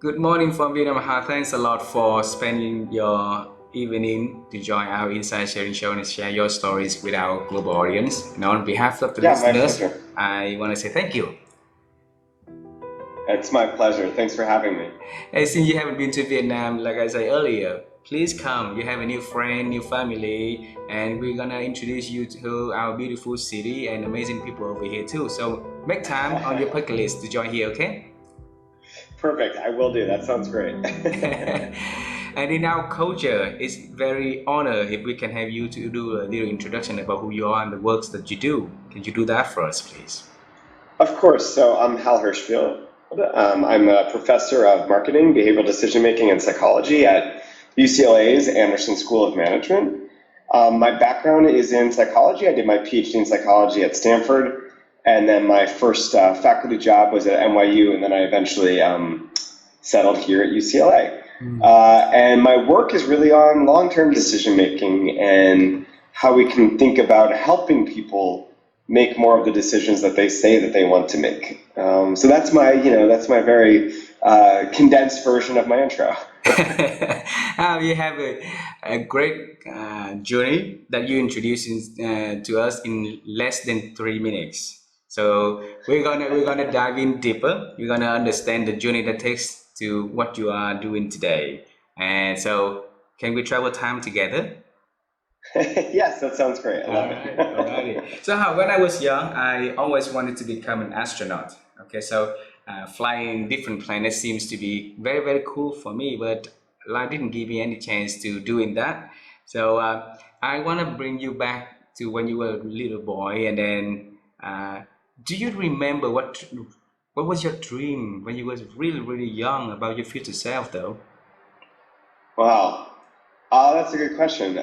Good morning from Vietnam. Thanks a lot for spending your evening to join our Inside Sharing Show and share your stories with our global audience. And on behalf of the Yeah, my listeners, pleasure. I want to say thank you. It's my pleasure. Thanks for having me. Hey, since you haven't been to Vietnam, like I said earlier, please come. You have a new friend, new family, and we're gonna introduce you to our beautiful city and amazing people over here too. So make time on your bucket list to join here, okay? Perfect. I will do. That sounds great. And in our culture, it's very honored if we can have you to do a little introduction about who you are and the works that you do. Can you do that for us, please? Of course. So I'm Hal Hershfield. I'm a professor of marketing, behavioral decision making, and psychology at UCLA's Anderson School of Management. My background is in psychology. I did my PhD in psychology at Stanford, and then my first faculty job was at NYU, and then I eventually settled here at UCLA. And my work is really on long-term decision making and how we can think about helping people make more of the decisions that they say that they want to make. So that's my very condensed version of my intro. You have a great journey that you introduced to us in less than 3 minutes. So we're gonna dive in deeper. We're gonna understand the journey that takes to what you are doing today. And so, can we travel time together? Yes, that sounds great. I All love right, all righty. it. So when I was young, I always wanted to become an astronaut. Okay, so flying different planets seems to be very, very cool for me, but life didn't give me any chance to doing that. So I want to bring you back to when you were a little boy, and then do you remember what was your dream when you was really, really young about your future self, though? Wow. That's a good question.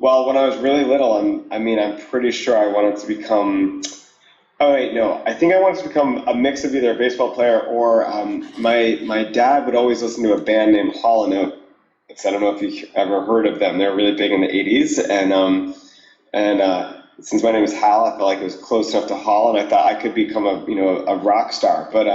Well, when I was really little, I'm pretty sure I wanted to become. Oh wait, no. I think I wanted to become a mix of either a baseball player or my dad would always listen to a band named Hall and Oates. I don't know if you've ever heard of them. They were really big in the '80s, and since my name is Hal, I felt like it was close enough to Hall, and I thought I could become a rock star. But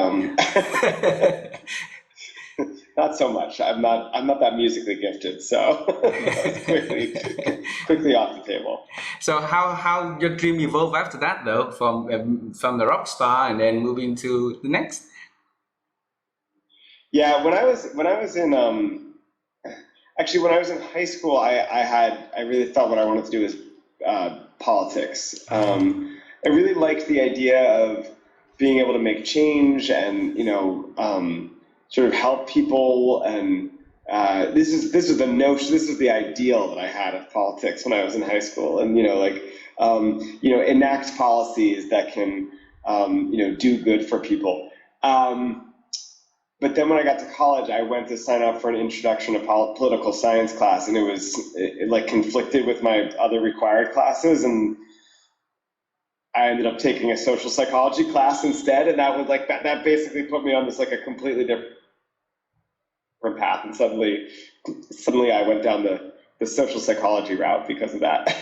not so much. I'm not that musically gifted, so that was quickly off the table. So how your dream evolved after that though, from the rock star and then moving to the next? Yeah, when I was in actually when I was in high school, I really thought what I wanted to do was politics. I really liked the idea of being able to make change and sort of help people, and this is the notion, this is the ideal that I had of politics when I was in high school, and enact policies that can do good for people. But then when I got to college, I went to sign up for an introduction to political science class, and it like conflicted with my other required classes, and I ended up taking a social psychology class instead, and that was like that basically put me on this like a completely different path, and suddenly I went down the social psychology route because of that.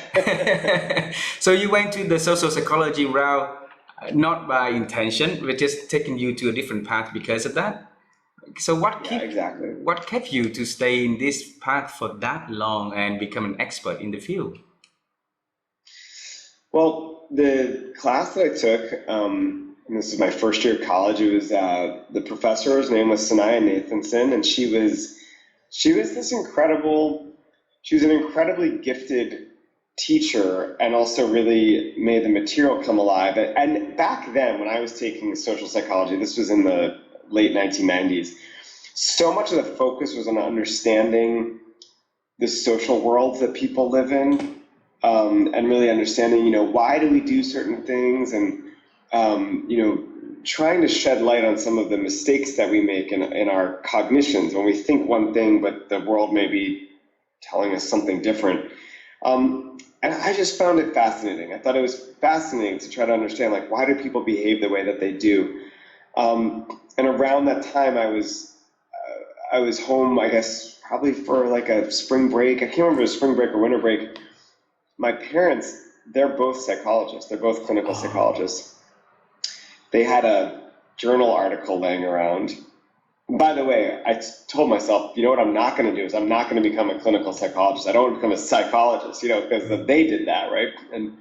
So you went to the social psychology route not by intention, but just taking you to a different path because of that. So Yeah, exactly. what kept you to stay in this path for that long and become an expert in the field? Well, the class that I took, and this is my first year of college, it was the professor's name was Sanaya Nathanson, and she was an incredibly gifted teacher, and also really made the material come alive. And back then, when I was taking social psychology, this was in the late 1990s, so much of the focus was on understanding the social worlds that people live in, and really understanding, why do we do certain things, and trying to shed light on some of the mistakes that we make in our cognitions when we think one thing, but the world may be telling us something different. And I just found it fascinating. I thought it was fascinating to try to understand, like, why do people behave the way that they do? And around that time, I was home, I guess, probably for like a spring break. I can't remember if it was spring break or winter break. My parents, they're both psychologists. They're both clinical Oh, psychologists. They had a journal article laying around. By the way, I told myself, you know what I'm not going to do is I'm not going to become a clinical psychologist. I don't want to become a psychologist, because they did that, right? And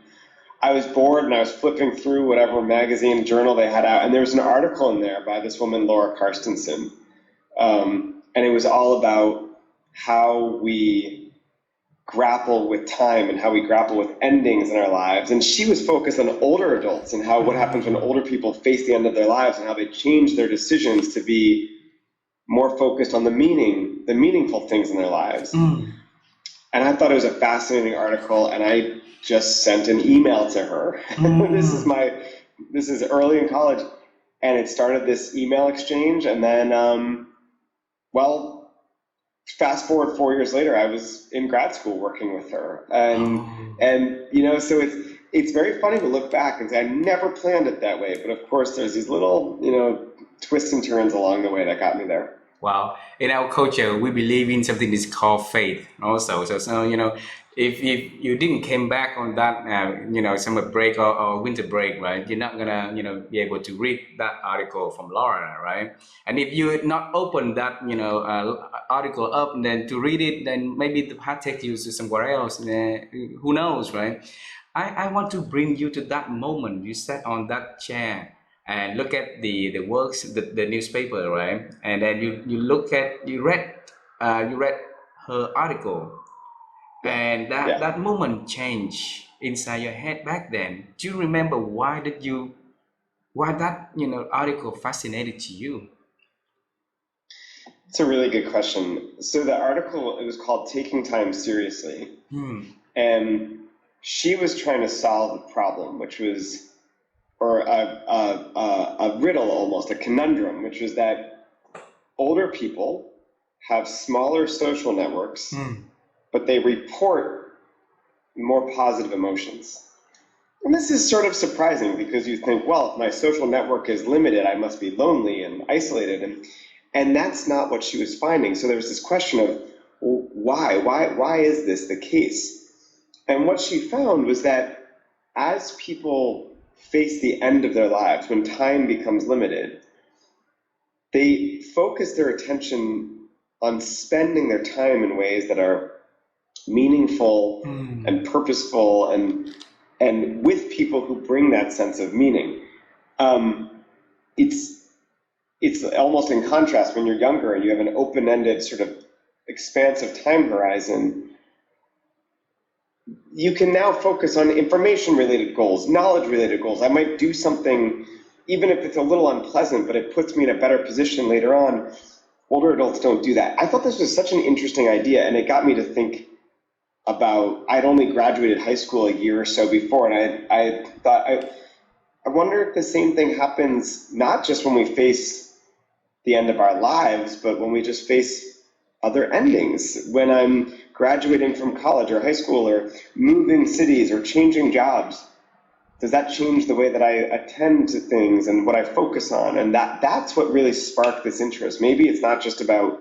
I was bored and I was flipping through whatever magazine journal they had out, and there was an article in there by this woman, Laura Karstensen, and it was all about how we grapple with time and how we grapple with endings in our lives. And she was focused on older adults and what happens when older people face the end of their lives and how they change their decisions to be more focused on the meaningful things in their lives. And I thought it was a fascinating article, and I just sent an email to her. This is early in college, and it started this email exchange, and then, fast forward 4 years later, I was in grad school working with her, and so it's very funny to look back and say I never planned it that way, but of course there's these little twists and turns along the way that got me there. Wow. In our culture, we believe in something that's called faith also. So if you didn't came back on that, summer break or winter break, right, you're not gonna, be able to read that article from Laura, right? And if you had not opened that, article up and then to read it, then maybe the path takes you to somewhere else. Who knows, right? I want to bring you to that moment you sat on that chair and look at the works, the newspaper, right? And then you read her article, and that moment changed inside your head back then. Do you remember why that article fascinated you? It's a really good question. So the article, it was called "Taking Time Seriously," and she was trying to solve a problem, which was, or a riddle almost, a conundrum, which was that older people have smaller social networks, but they report more positive emotions. And this is sort of surprising because you think, well, if my social network is limited, I must be lonely and isolated. And that's not what she was finding. So there was this question of, well, why is this the case? And what she found was that as people face the end of their lives, when time becomes limited, they focus their attention on spending their time in ways that are meaningful and purposeful and with people who bring that sense of meaning. It's almost in contrast when you're younger and you have an open-ended sort of expansive time horizon. You can now focus on information-related goals, knowledge-related goals. I might do something, even if it's a little unpleasant, but it puts me in a better position later on. Older adults don't do that. I thought this was such an interesting idea, and it got me to think about, I'd only graduated high school a year or so before, and I thought, I wonder if the same thing happens not just when we face the end of our lives, but when we just face other endings. When I'm graduating from college or high school or moving cities or changing jobs, does that change the way that I attend to things and what I focus on? And that's what really sparked this interest. Maybe it's not just about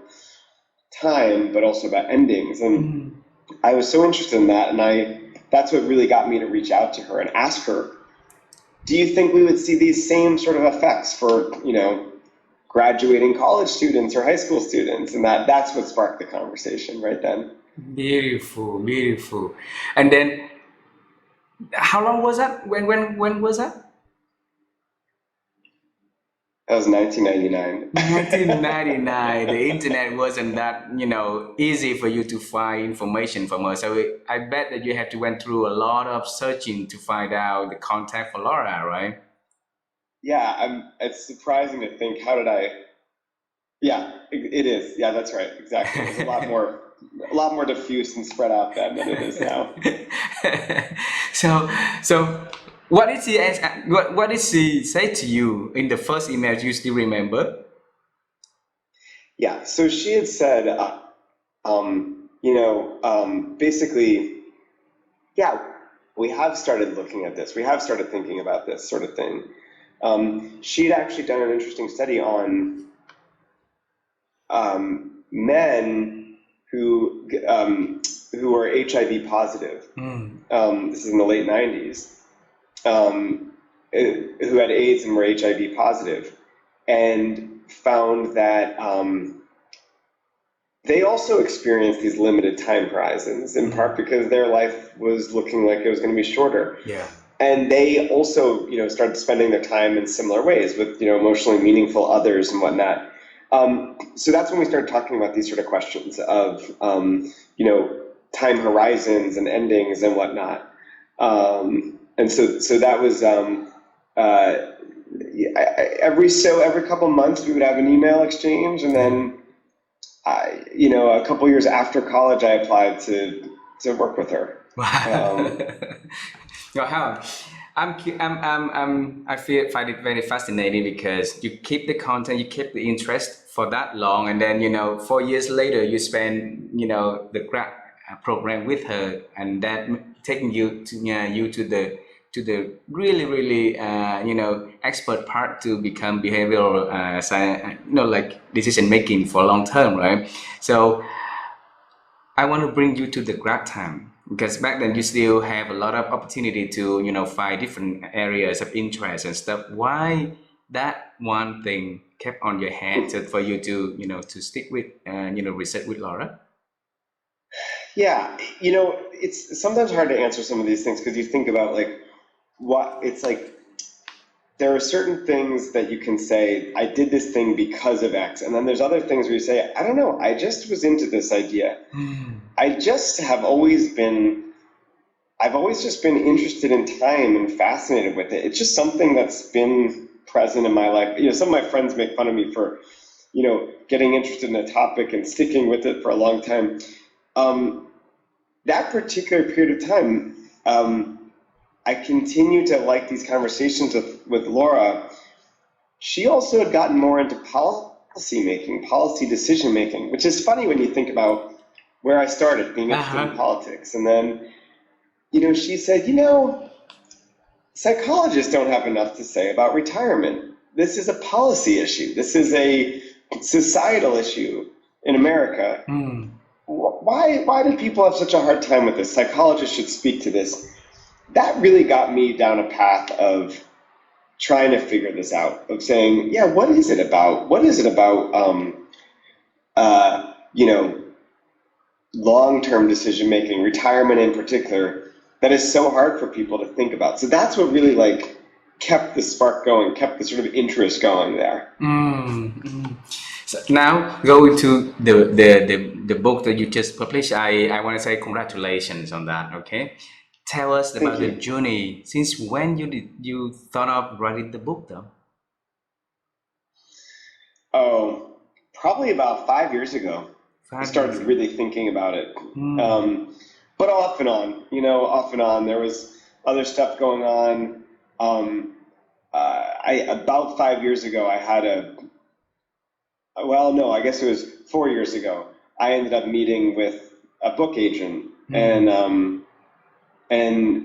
time, but also about endings. And I was so interested in that, and that's what really got me to reach out to her and ask her, do you think we would see these same sort of effects for, graduating college students or high school students? And that's what sparked the conversation right then. Beautiful. And then, how long was that? When was that? That was 1999. 1999. The internet wasn't that, easy for you to find information from her. So I bet that you had to went through a lot of searching to find out the contact for Laura, right? Yeah, it's surprising to think, how did I? Yeah, it is. Yeah, that's right. Exactly. It was a lot more diffuse and spread out then than it is now. So what did she ask, what did she say to you in the first email? Do you still remember? Yeah. So she had said, basically, yeah, we have started looking at this. We have started thinking about this sort of thing. She'd actually done an interesting study on men who were HIV positive. This is in the late 90s, who had AIDS and were HIV positive. and found that they also experienced these limited time horizons, in part because their life was looking like it was going to be shorter. Yeah. And they also, started spending their time in similar ways with, emotionally meaningful others and whatnot. So that's when we started talking about these sort of questions of, time horizons and endings and whatnot. And so that was every couple months we would have an email exchange, and then a couple years after college, I applied to work with her. Wow. Wow. I find it very fascinating because you keep the content, you keep the interest for that long, and then 4 years later, you spend the grad program with her, and that taking you to the really really expert part to become behavioral science, like decision making for long term, right? So I want to bring you to the grad time because back then you still have a lot of opportunity to find different areas of interest and stuff. Why that one thing kept on your head for you to to stick with research with Laura? Yeah, it's sometimes hard to answer some of these things because you think about like what it's like. There are certain things that you can say, I did this thing because of X, and then there's other things where you say, I don't know, I just was into this idea. I just have always been, I've always just been interested in time and fascinated with it. It's just something that's been present in my life. Some of my friends make fun of me for, getting interested in a topic and sticking with it for a long time. That particular period of time, I continue to like these conversations with Laura. She also had gotten more into policy making, policy decision making, which is funny when you think about where I started being interested in politics. And then, she said, psychologists don't have enough to say about retirement. This is a policy issue. This is a societal issue in America. Why do people have such a hard time with this? Psychologists should speak to this. That really got me down a path of trying to figure this out, of saying, yeah, what is it about? What is it about, long-term decision-making, retirement in particular, that is so hard for people to think about? So that's what really kept the spark going, kept the sort of interest going there. So now going to the book that you just published, I want to say congratulations on that. Okay, tell us Thank about the you. journey. Since when you thought of writing the book, though? Oh, probably about 5 years ago, I 5 years started ago. really thinking about it. But off and on, off and on. There was other stuff going on. About 5 years ago, I had well, no, I guess it was 4 years ago. I ended up meeting with a book agent, and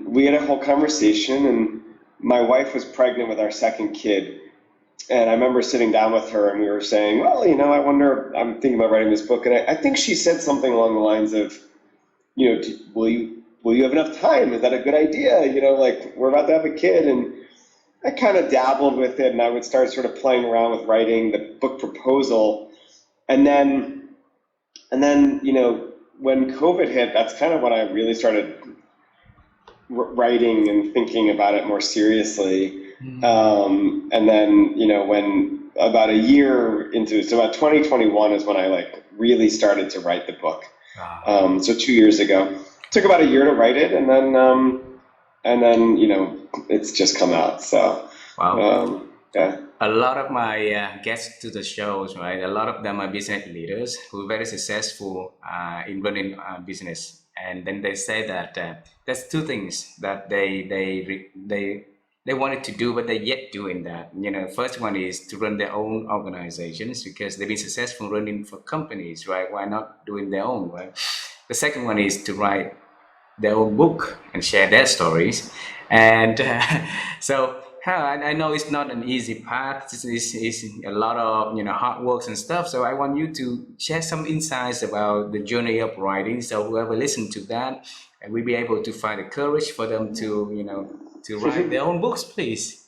we had a whole conversation. And my wife was pregnant with our second kid, and I remember sitting down with her, and we were saying, well, I wonder, I'm thinking about writing this book, and I think she said something along the lines of, will you have enough time? Is that a good idea? We're about to have a kid. And I kind of dabbled with it, and I would start sort of playing around with writing the book proposal. And then, when COVID hit, that's kind of when I really started writing and thinking about it more seriously. And then, when about a year into, so about 2021 is when I really started to write the book. So 2 years ago, it took about a year to write it, and then it's just come out. So Wow. yeah. A lot of my guests to the shows, right? A lot of them are business leaders who are very successful in running business, and then they say that there's two things that they wanted to do, but they're yet doing that. First one is to run their own organizations because they've been successful running for companies, right? Why not doing their own, right? The second one is to write their own book and share their stories. And so I know it's not an easy path. It's a lot of hard work and stuff. So I want you to share some insights about the journey of writing. So whoever listens to that, and we'll be able to find the courage for them to to write their own books, please.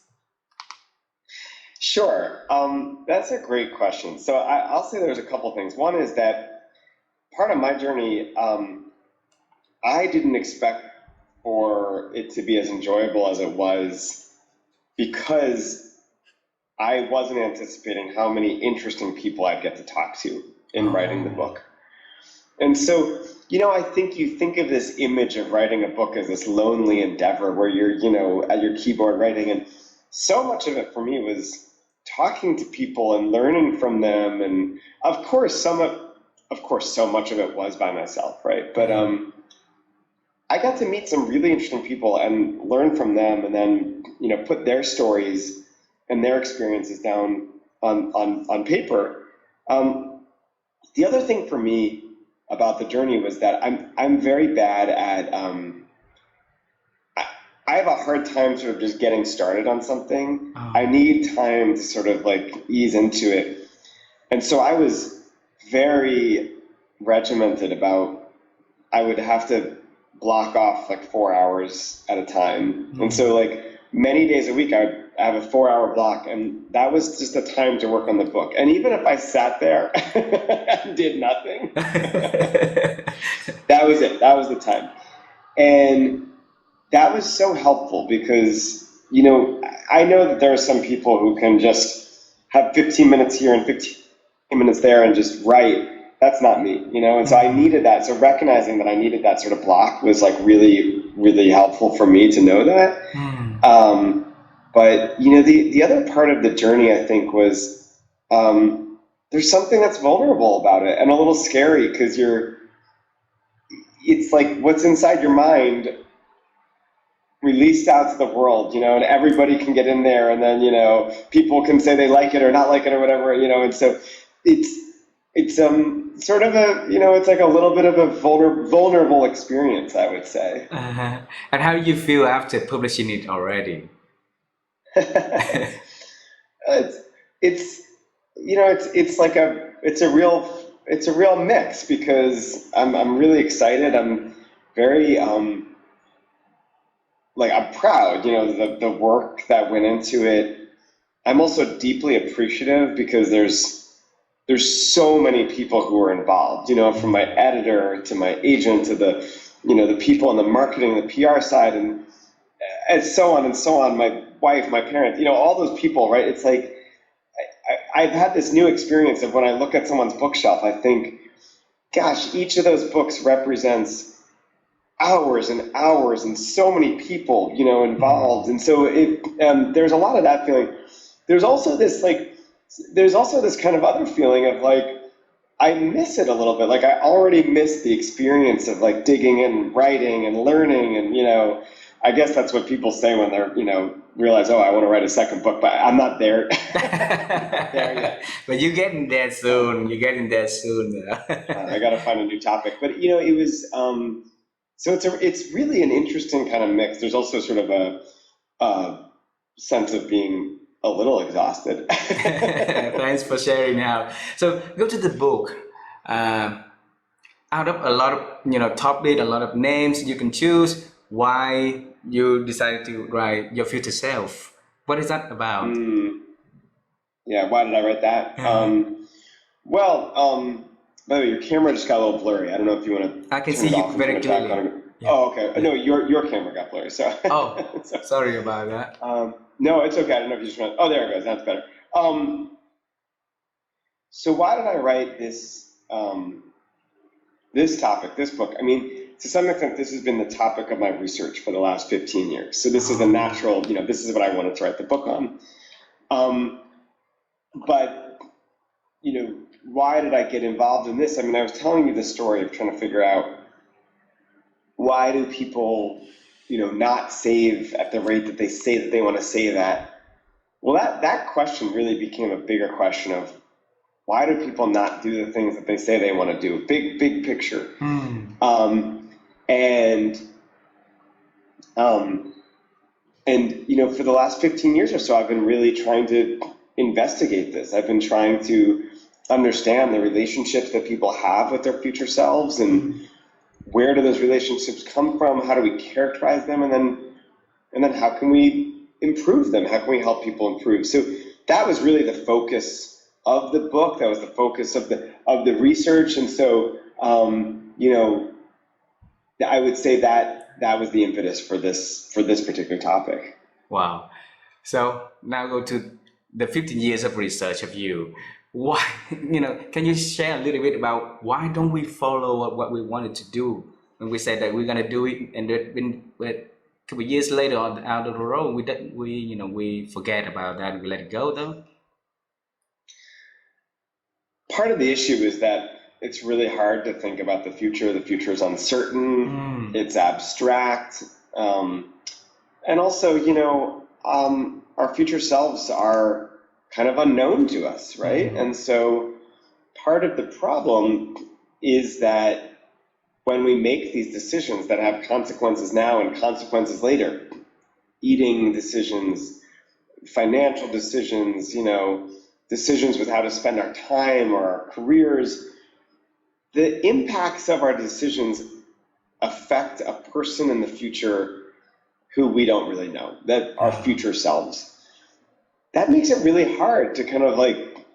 Sure. That's a great question. So I'll say there's a couple things. One is that part of my journey, I didn't expect for it to be as enjoyable as it was because I wasn't anticipating how many interesting people I'd get to talk to in writing the Oh. book. And so, I think you think of this image of writing a book as this lonely endeavor where you're, at your keyboard writing. And so much of it for me was talking to people and learning from them. And of course, so much of it was by myself, right? But I got to meet some really interesting people and learn from them, and then, put their stories and their experiences down on paper. The other thing for me about the journey was that I'm very bad at I have a hard time sort of just getting started on something. I Oh. need time to sort of like ease into it. And so I was very regimented about I would have to block off like 4 hours at a time. And Mm. so like many days a week I would have a 4 hour block, and that was just the time to work on the book. And even if I sat there and did nothing, that was it. That was the time. And that was so helpful because, I know that there are some people who can just have 15 minutes here and 15 minutes there and just write. That's not me, and so I Mm. needed that. So recognizing that I needed that sort of block was like really, really helpful for me to know that. Mm. But, the other part of the journey, I think, was there's something that's vulnerable about it and a little scary because it's like what's inside your mind released out to the world, and everybody can get in there, and then, people can say they like it or not like it or whatever, and so it's sort of it's like a little bit of a vulnerable experience, I would say. Uh-huh. And how you feel after publishing it already? it's it's it's like it's a real mix because I'm really excited. I'm very like I'm proud, the work that went into it. I'm also deeply appreciative because there's so many people who are involved, from my editor to my agent to the people in the marketing, the PR side, and so on and so on. My wife, my parents, all those people, right? It's like I've had this new experience of when I look at someone's bookshelf, I think, gosh, each of those books represents hours and hours and so many people, involved. Mm. And so there's a lot of that feeling. There's also this kind of other feeling of like, I miss it a little bit. Like I already miss the experience of like digging in, writing and learning. And, I guess that's what people say when they're, realize, oh, I want to write a second book, but I'm not there. Not there yet. But you're getting there Um, soon. You're getting there soon. I got to find a new topic, but it was, so it's really an interesting kind of mix. There's also sort of a sense of being a little exhausted. Thanks for sharing now. So go to the book. Uh, Out of a lot of topic, a lot of names you can choose. Why you decided to write your future self? What is that about? Hmm. Yeah, why did I write that? Uh, Well, by the way, your camera just got a little blurry. I don't know if you want I to can turn see it you off and turn very it back clearly. on. Yeah. Oh, okay. No, your camera got blurry. So, Oh, so sorry about that. no, it's okay. I don't know if you just want. Oh, there it goes. That's better. So why did I write this topic, this book? I mean, to some extent, this has been the topic of my research for the last 15 years. So this is the Oh. natural. This is what I wanted to write the book on. Um, but why did I get involved in this? I mean, I was telling you the story of trying to figure out why do people, not save at the rate that they say that they want to save at. Well, that question really became a bigger question of why do people not do the things that they say they want to do? Big picture. Hmm. Um, and um, for the last 15 years or so, I've been really trying to investigate this. I've been trying to understand the relationships that people have with their future selves, and Hmm. where do those relationships come from? How do we characterize them? And then how can we improve them? How can we help people improve? So that was really the focus of the book. That was the focus of the research. And so, you know, I would say that was the impetus for this particular topic. Wow. So now go to the 15 years of research of you. Why, can you share a little bit about why don't we follow what we wanted to do when we said that we're gonna do it, and then a couple of years later on out of the road, we forget about that and we let it go though? Part of the issue is that it's really hard to think about the future. The future is uncertain. It's abstract. And also, our future selves are kind of unknown to us, right? And so part of the problem is that when we make these decisions that have consequences now and consequences later, eating decisions, financial decisions, decisions with how to spend our time or our careers, the impacts of our decisions affect a person in the future who we don't really know, that our future selves. That makes it really hard to kind of like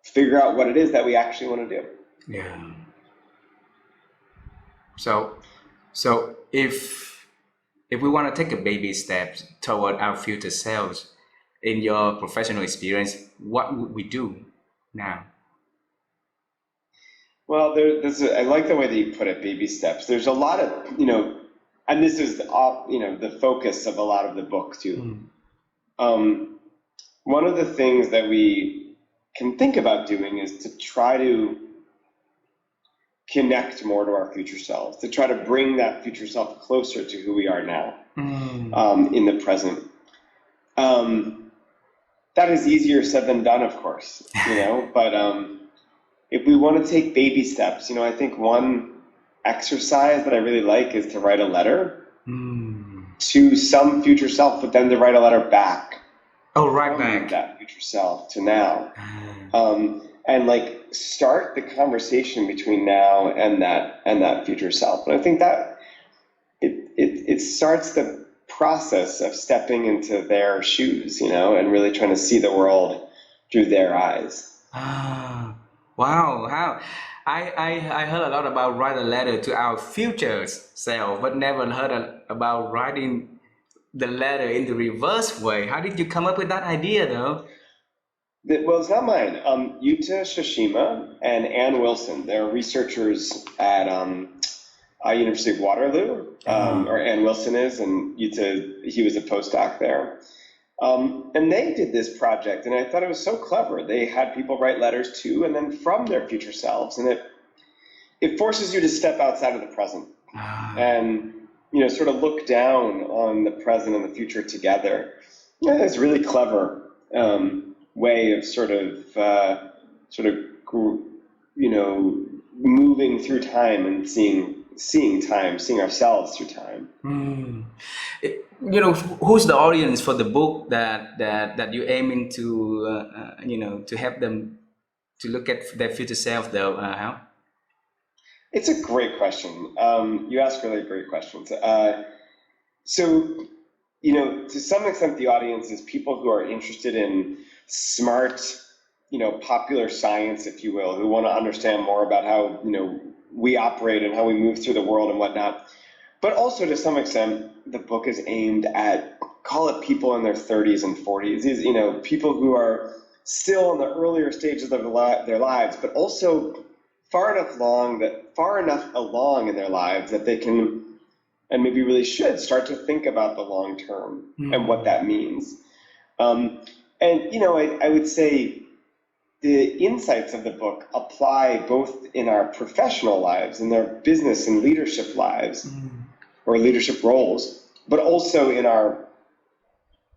figure out what it is that we actually want to do. Yeah. So if we want to take a baby step toward our future selves, in your professional experience, what would we do now? Well, I like the way that you put it, baby steps. There's a lot of, and this is, the focus of a lot of the book too. One of the things that we can think about doing is to try to connect more to our future selves, to try to bring that future self closer to who we are now, in the present. That is easier said than done, of course, but if we want to take baby steps, I think one exercise that I really like is to write a letter to some future self, but then to write a letter back. Right from back. that future self to now. And like start the conversation between now and that future self. And I think that it starts the process of stepping into their shoes, and really trying to see the world through their eyes. Wow, how I heard a lot about write a letter to our future self, but never heard about writing the letter in the reverse way. How did you come up with that idea though? Well, it's not mine. Yuta Shishima and Ann Wilson, they're researchers at University of Waterloo, or Ann Wilson is, and Yuta, he was a postdoc there. And they did this project, and I thought it was so clever. They had people write letters to and then from their future selves, and it forces you to step outside of the present and sort of look down on the present and the future together. Yeah, it's a really clever way of sort of moving through time and seeing time, seeing ourselves through time. Who's the audience for the book that you aiming to to help them to look at their future self though, Hal? It's a great question. You ask really great questions. So, to some extent, the audience is people who are interested in smart, popular science, if you will, who want to understand more about how, we operate and how we move through the world and whatnot. But also, to some extent, the book is aimed at, call it people in their 30s and 40s, these, people who are still in the earlier stages of their lives, but also far enough along in their lives that they can, and maybe really should, start to think about the long term and what that means. And I would say the insights of the book apply both in our professional lives, in their business and leadership lives, or leadership roles, but also in our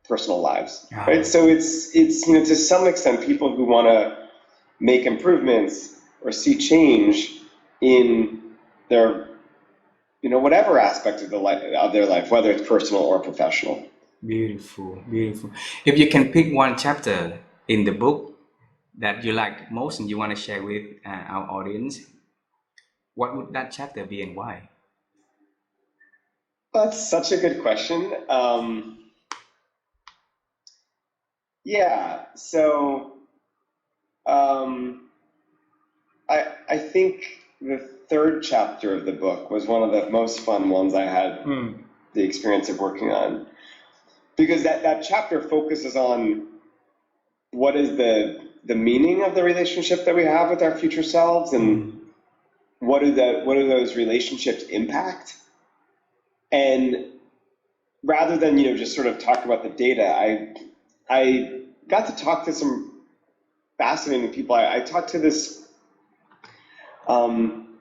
personal lives, right? So it's to some extent people who want to make improvements or see change in their, whatever aspect of their life, whether it's personal or professional. Beautiful, beautiful. If you can pick one chapter in the book that you like most and you want to share with our audience, what would that chapter be and why? That's such a good question. Yeah. So um, I think the third chapter of the book was one of the most fun ones I had Mm. the experience of working on, because that chapter focuses on what is the meaning of the relationship that we have with our future selves, and Mm. what do those relationships impact. And rather than just sort of talk about the data, I got to talk to some fascinating people. I talked to um,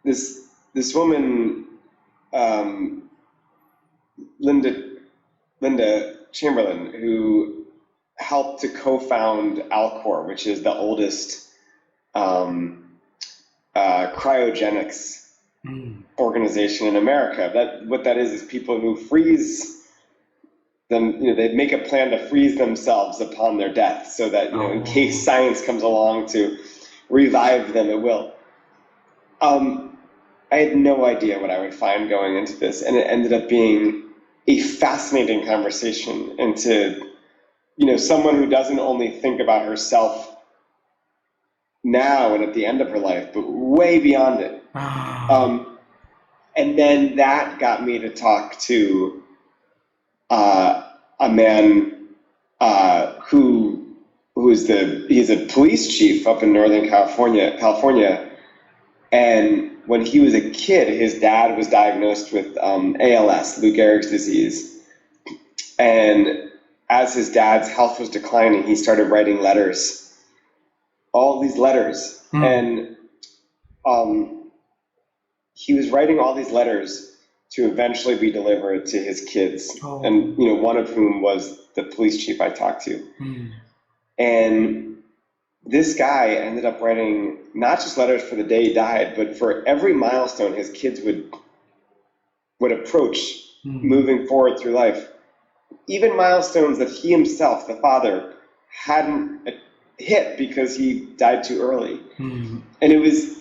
this woman, um, Linda Chamberlain, who helped to co-found Alcor, which is the oldest um, cryogenics Mm. organization in America. What that is people who freeze them. They make a plan to freeze themselves upon their death, so that in case Oh. science comes along to revive them, it will. Um, I had no idea what I would find going into this, and it ended up being a fascinating conversation into someone who doesn't only think about herself now and at the end of her life, but way beyond it. Ah. Um, and then that got me to talk to a man he's a police chief up in Northern California, and when he was a kid, his dad was diagnosed with ALS, Lou Gehrig's disease, and as his dad's health was declining, he started writing letters, all these letters, Mm. and um, he was writing all these letters to eventually be delivered to his kids, and Oh. one of whom was the police chief I talked to. Mm. And this guy ended up writing not just letters for the day he died, but for every milestone his kids would approach Mm. moving forward through life, even milestones that he himself, the father, hadn't hit because he died too early. Mm. And it was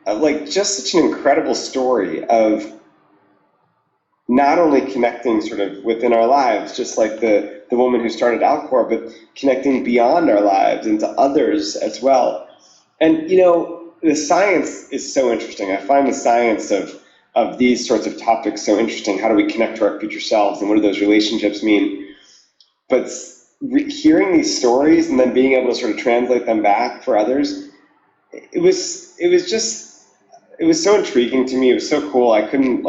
like just such an incredible story of not only connecting sort of within our lives, just like the woman who started Alcor, but connecting beyond our lives into others as well. And the science is so interesting. I find the science of these sorts of topics so interesting. How do we connect to our future selves, and what do those relationships mean? But hearing these stories and then being able to sort of translate them back for others, it was so intriguing to me. It was so cool. I couldn't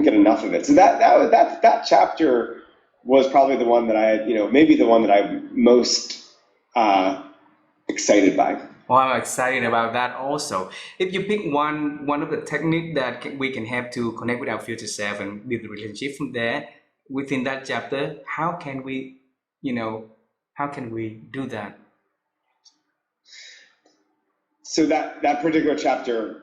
get enough of it. So that chapter was probably the one that I had, maybe the one that I'm most excited by. Well, I'm excited about that also. If you pick one of the technique that we can have to connect with our future self and build the relationship from there within that chapter, how can we, you know, how can we do that? So that particular chapter,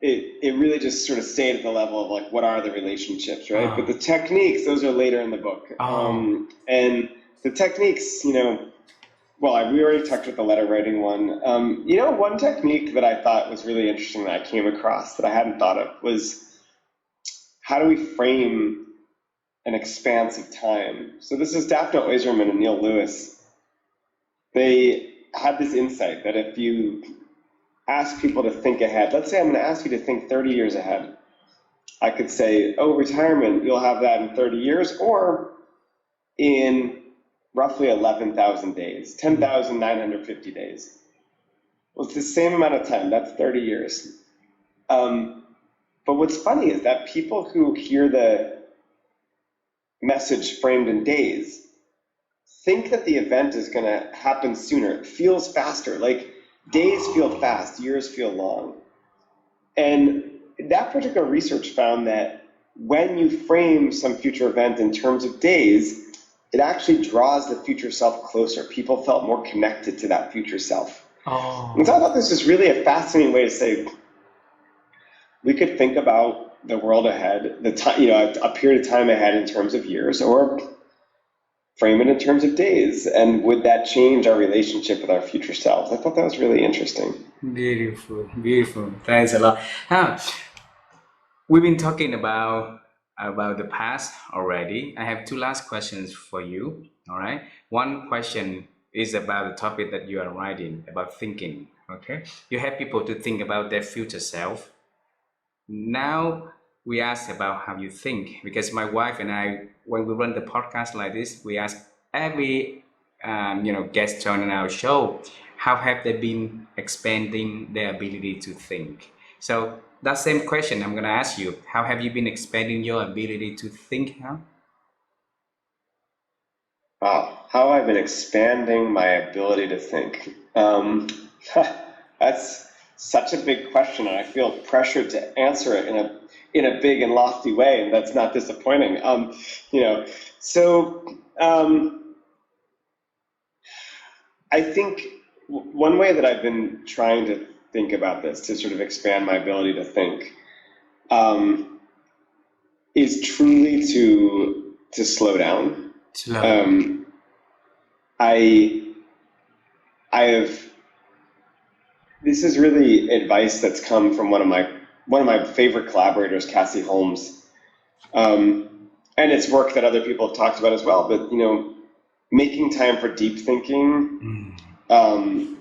it really just sort of stayed at the level of like, what are the relationships, right? But the Ah. techniques, those are later in the book. Oh. And the techniques, well, we already talked about the letter writing one. One technique that I thought was really interesting that I came across that I hadn't thought of was, how do we frame an expanse of time? So this is Daphne Oyserman and Neil Lewis. They had this insight that if you ask people to think ahead, let's say I'm going to ask you to think 30 years ahead, I could say, oh, retirement, you'll have that in 30 years, or in roughly 11,000 days, 10,950 days. Well, it's the same amount of time. That's 30 years. But what's funny is that people who hear the message framed in days think that the event is going to happen sooner. It feels faster. Like days feel fast, years feel long. And that particular research found that when you frame some future event in terms of days, it actually draws the future self closer. People felt more connected to that future self. And so I Oh. thought this was really a fascinating way to say we could think about the world ahead, the time, a period of time ahead in terms of years, or frame it in terms of days. And would that change our relationship with our future selves? I thought that was really interesting. Beautiful, beautiful. Thanks a lot. Huh. We've been talking about the past already. I have two last questions for you. All right. One question is about the topic that you are writing about thinking. Okay. You have people to think about their future self. Now we ask about how you think because my wife and I, when we run the podcast like this, we ask every guest on our show how have they been expanding their ability to think. So that same question I'm going to ask you: how have you been expanding your ability to think? Huh? Wow, how I've been expanding my ability to think. That's such a big question, and I feel pressured to answer it in a big and lofty way, and that's not disappointing. You know, so I think one way that I've been trying to think about this to sort of expand my ability to think um, is truly to slow down. Slow down. Um, I I have this is really advice that's come from one of my favorite collaborators, Cassie Holmes, and it's work that other people have talked about as well. But making time for deep thinking, Mm. um,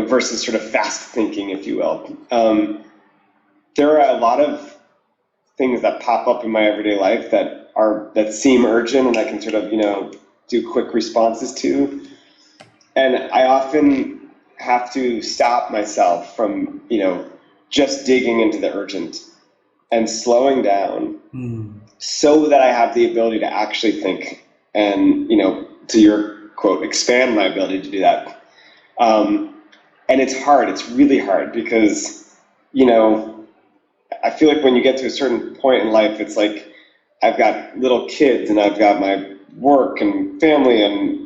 versus sort of fast thinking, if you will. There are a lot of things that pop up in my everyday life that seem urgent, and I can sort of do quick responses to. And I often have to stop myself from, just digging into the urgent and slowing down Mm. so that I have the ability to actually think and, to your quote, expand my ability to do that. And it's hard. It's really hard because, I feel like when you get to a certain point in life, it's like I've got little kids and I've got my work and family and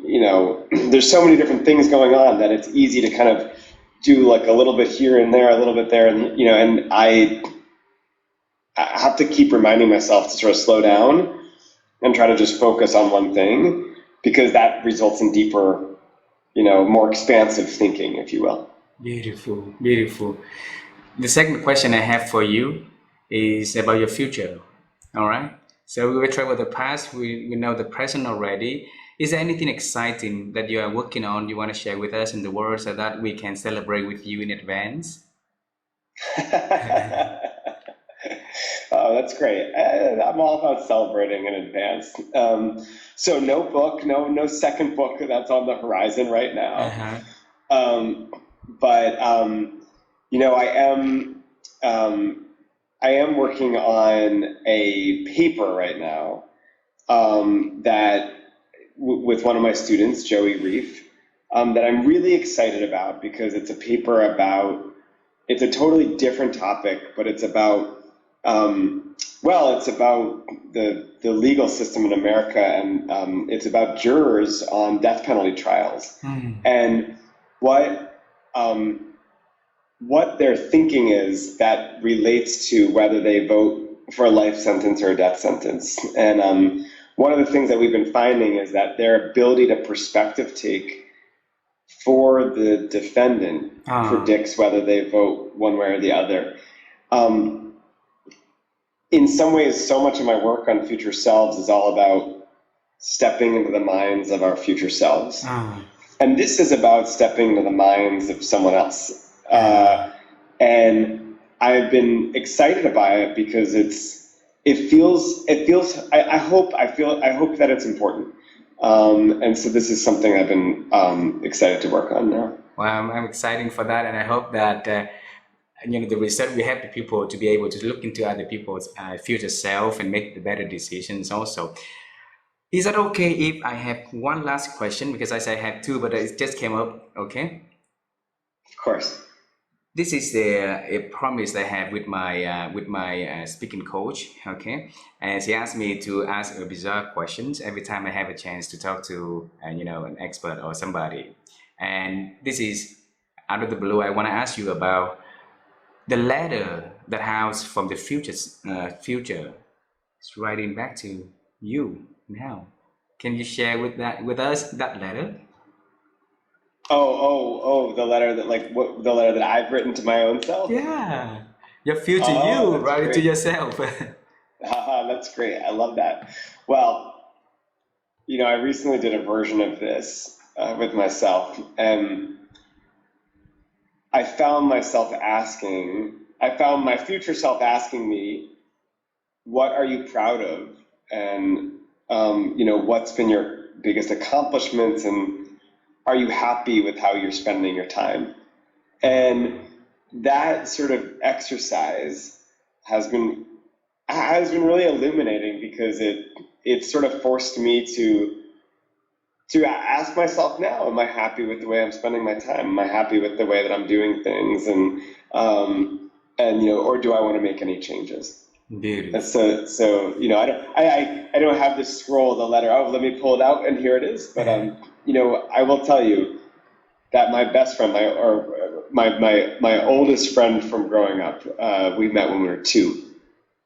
there's so many different things going on that it's easy to kind of do like a little bit here and there, a little bit there, and and I have to keep reminding myself to sort of slow down and try to just focus on one thing because that results in deeper, more expansive thinking, if you will. Beautiful, beautiful. The second question I have for you is about your future. All right. So we will travel the past. We know the present already. Is there anything exciting that you are working on you want to share with us in the world so that we can celebrate with you in advance? Oh, that's great. I'm all about celebrating in advance. So no book, no second book that's on the horizon right now. Uh-huh. Um, but I am um, I am working on a paper right now that with one of my students, Joey Reef, that I'm really excited about because it's a paper about it's a totally different topic, but it's about it's about the legal system in America, and it's about jurors on death penalty trials, Mm. and what what their thinking is that relates to whether they vote for a life sentence or a death sentence. And one of the things that we've been finding is that their ability to perspective take for the defendant Ah, predicts whether they vote one way or the other. Um, in some ways, so much of my work on future selves is all about stepping into the minds of our future selves. ah, And this is about stepping into the minds of someone else. ah. And I've been excited by it because I hope that it's important. And so this is something I've been excited to work on now. Well, I'm excited for that, and I hope that the result we help the people to be able to look into other people's future self and make the better decisions. Also, is that okay if I have one last question? Because I said I have two, but it just came up. Okay. Of course. This is a promise I have with my speaking coach. Okay, and she asked me to ask bizarre questions every time I have a chance to talk to an expert or somebody. And this is out of the blue. I want to ask you about the letter that house from the future is writing back to you now. Can you share with us that letter? The letter that the letter that I've written to my own self. Yeah, your future Oh, you that's writing to great. yourself. That's great. I love that. Well, I recently did a version of this with myself, and I found my future self asking me, what are you proud of? And, what's been your biggest accomplishments? And are you happy with how you're spending your time? And that sort of exercise has been really illuminating, because it sort of forced me to ask myself now, am I happy with the way I'm spending my time? Am I happy with the way that I'm doing things? And or do I want to make any changes? Beautiful. And I don't have to scroll the letter. Oh, let me pull it out, and here it is. But I will tell you that my best friend, my oldest friend from growing up, we met when we were 2.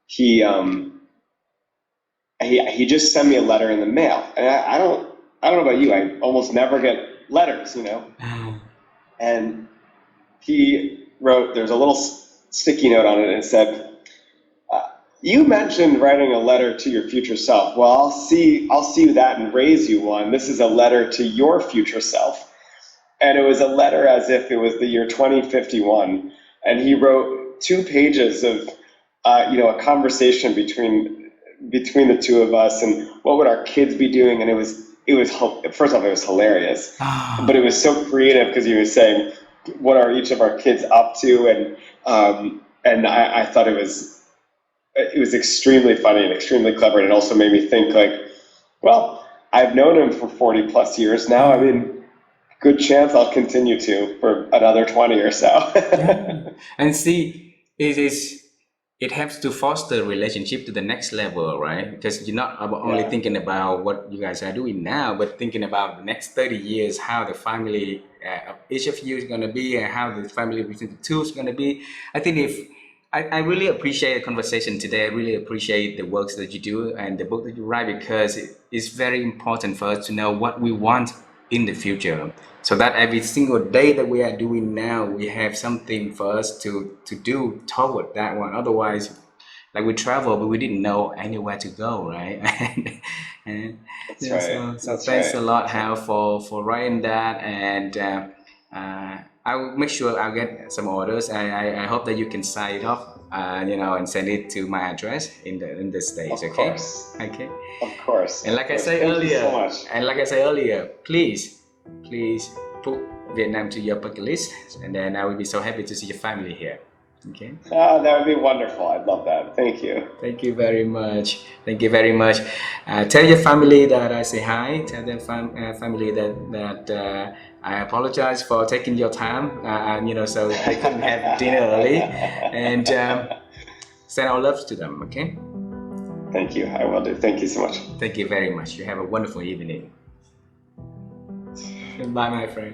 He just sent me a letter in the mail, and I don't know about you. I almost never get letters, And he wrote, there's a little sticky note on it, and it said, you mentioned writing a letter to your future self. Well, I'll see that and raise you one. This is a letter to your future self. And it was a letter as if it was the year 2051. And he wrote 2 pages of, a conversation between the two of us, and what would our kids be doing. And it was first off, it was hilarious, but it was so creative, because he was saying, what are each of our kids up to? And I thought it was extremely funny and extremely clever. And it also made me think, like, well, I've known him for 40 plus years now. I mean, good chance I'll continue to for another 20 or so. And see, it helps to foster relationship to the next level, right? Because you're not only thinking about what you guys are doing now, but thinking about the next 30 years, how the family of each of you is going to be, and how the family between the two is going to be. I think I really appreciate the conversation today. I really appreciate the works that you do and the book that you write, because it's very important for us to know what we want in the future, so that every single day that we are doing now, we have something for us to do toward that one. Otherwise, like, we travel, but we didn't know anywhere to go, right? And That's right. so thanks a lot, Hal, for writing that. And I will make sure I'll get some orders. I hope that you can sign it off, and send it to my address in the States. Of Okay. course. Okay. Of course. And like I Thank you so much. please put Vietnam to your bucket list, and then I will be so happy to see your family here. Okay. That would be wonderful. I'd love that. Thank you. Thank you very much. Thank you very much. Tell your family that I say hi. Tell their family that I apologize for taking your time, so they couldn't have dinner early, and send our loves to them. Okay. Thank you. I will do. Thank you so much. Thank you very much. You have a wonderful evening. Bye, my friend.